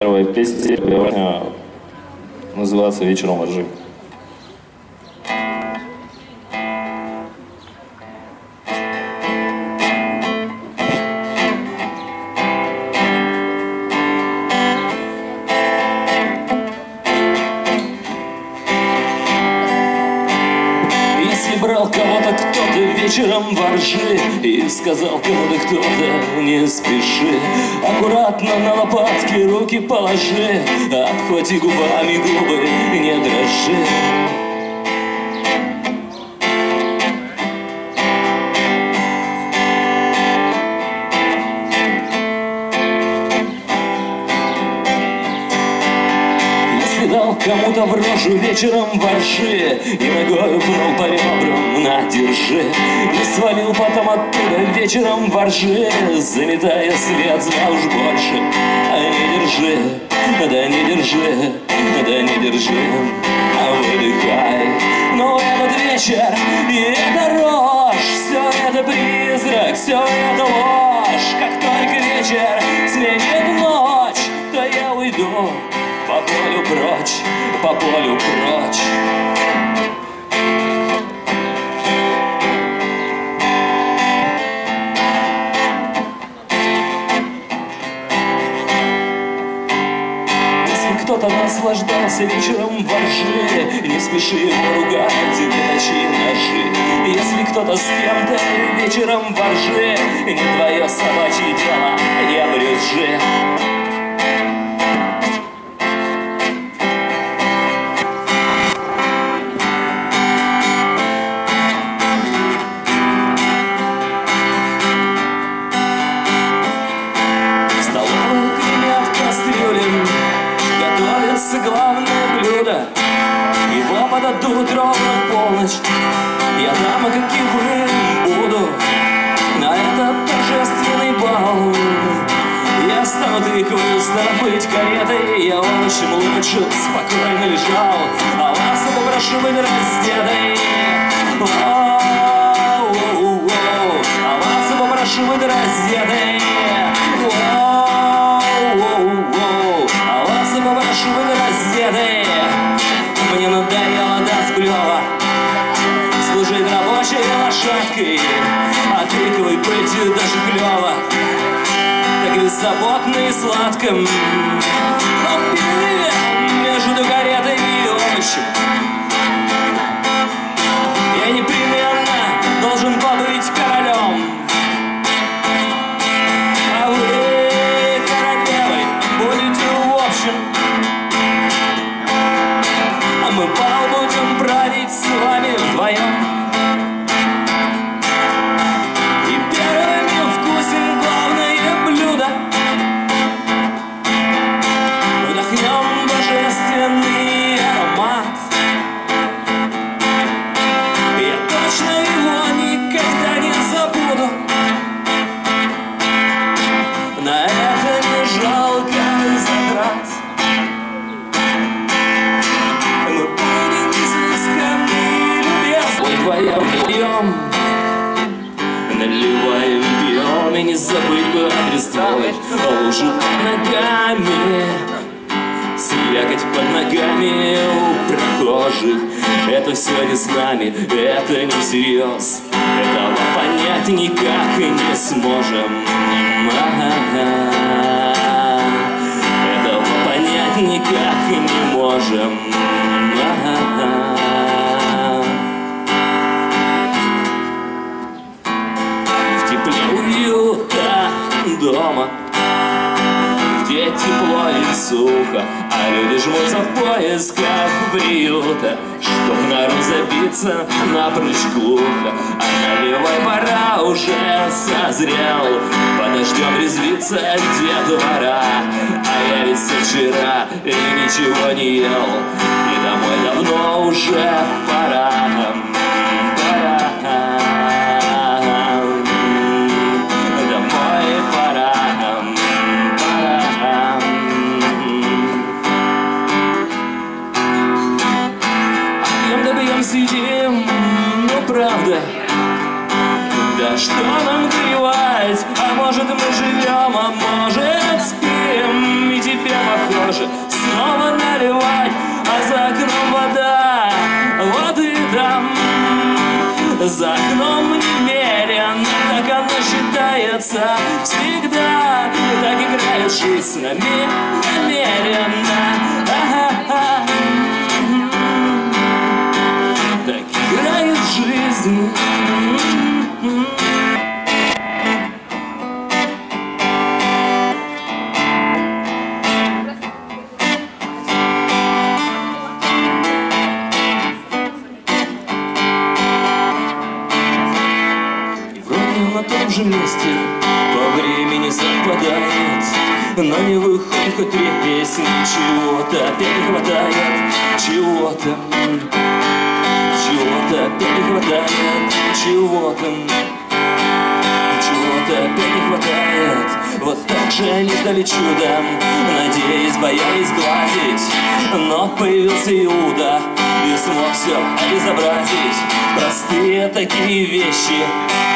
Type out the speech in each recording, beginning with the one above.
Первая песня называется «Вечером во ржи». Если брал кого-то кто-то вечером во ржи и сказал кому-то кто-то не спеши, аккуратно на лопатки руки положи, обхвати губами губы, не дрожи. Дал кому-то в рожу вечером во ржи и ногою пнул по ребрам, на, держи. И свалил потом оттуда вечером во ржи, заметая след, знал уж больше. А не держи, да не держи, да не держи, а выдыхай. Но этот вечер и эта рожь, все это призрак, все это ложь. Как только вечер сменит ночь, то я уйду по полю прочь, по полю прочь. Если кто-то наслаждался вечером во ржи, не спеши его ругать, вытащи ножи. Если кто-то с кем-то вечером во ржи, не твое собачье дело, не брюзжи. Главное блюдо, его подадут ровно в полночь. Я дама, каким буду на этот торжественный бал. Я стану тыквой, стану быть каретой. Я очень лучше спокойно лежал, а вас попрошу быть раздетой. А вас попрошу быть раздетой. Попрошу быть раздетой. Мне надоело до сплёва служить рабочей лошадкой, а тыквой быть даже клёво, так беззаботно и сладко. Но в перерыве между каретой и овощем я непременно должен побыть королем. А вы королевой будете в общем. Мы бал будем править с вами вдвоем. И первыми вкусим главное блюдо. Вдохнем божественный аромат. Я точно его никогда не забуду. На это не жалко затрат. Вдвоем наливаем, пьем, и не забыть бы адрес твой. Лужу под ногами, слякоть под ногами у прохожих. Это все не с нами, это не всерьез. Этого понять никак не сможем. Этого понять никак не можем. Дома, где тепло и сухо, а люди жмутся в поисках приюта, чтоб в нору забиться напрочь глухо. А наливай, пора уже созрел, подождем резвиться детвора. А я ведь со вчера и ничего не ел, и домой давно уже пора. Сидим, ну правда, да что нам горевать, а может мы живем, а может спим, и тебе похуй. же снова наливать, а за окном вода, воды там. За окном немерено, так оно считается всегда. Так играет жизнь с нами намеренно. Так играет жизнь. На том же месте по времени совпадает, но не выходит хоть две песни. Чего-то опять не хватает, чего-то опять не хватает, чего-то опять не хватает. Вот так же они ждали чуда, надеясь, боялись сглазить, но появился Иуда и смог все обезобразить. Простые такие вещи,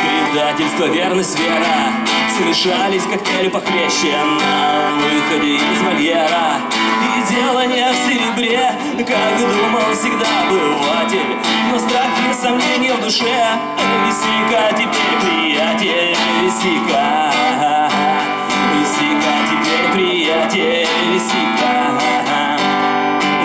предательство, верность, вера смешались, как коктейли похлеще на выходе из вольера. И дело не в серебре, как думал всегда обыватель, но страх и сомнения в душе. Висика теперь, приятель, висика, висика теперь, приятель, висика,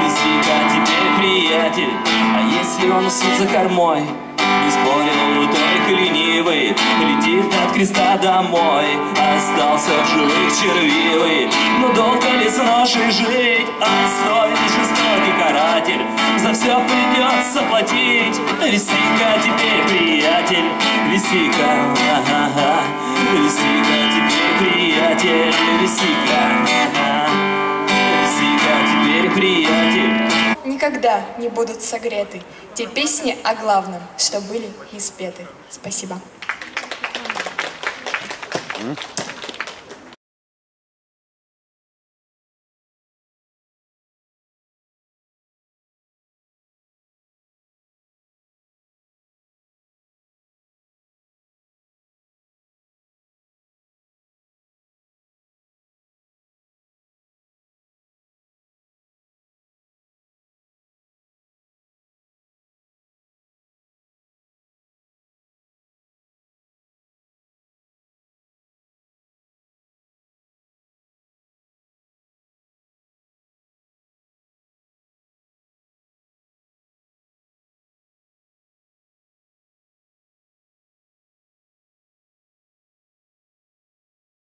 висика теперь, приятель. А если он усит за кормой, не спорил только ленивый, летит от креста домой, остался в живых червивый. Но долго ли с ношей жить, отстойный жестокий каратель, за все придется платить. Висика теперь, приятель, висика, висика теперь, приятель, висика, висика теперь, приятель. Никогда не будут согреты те песни о главном, что были не спеты. Спасибо.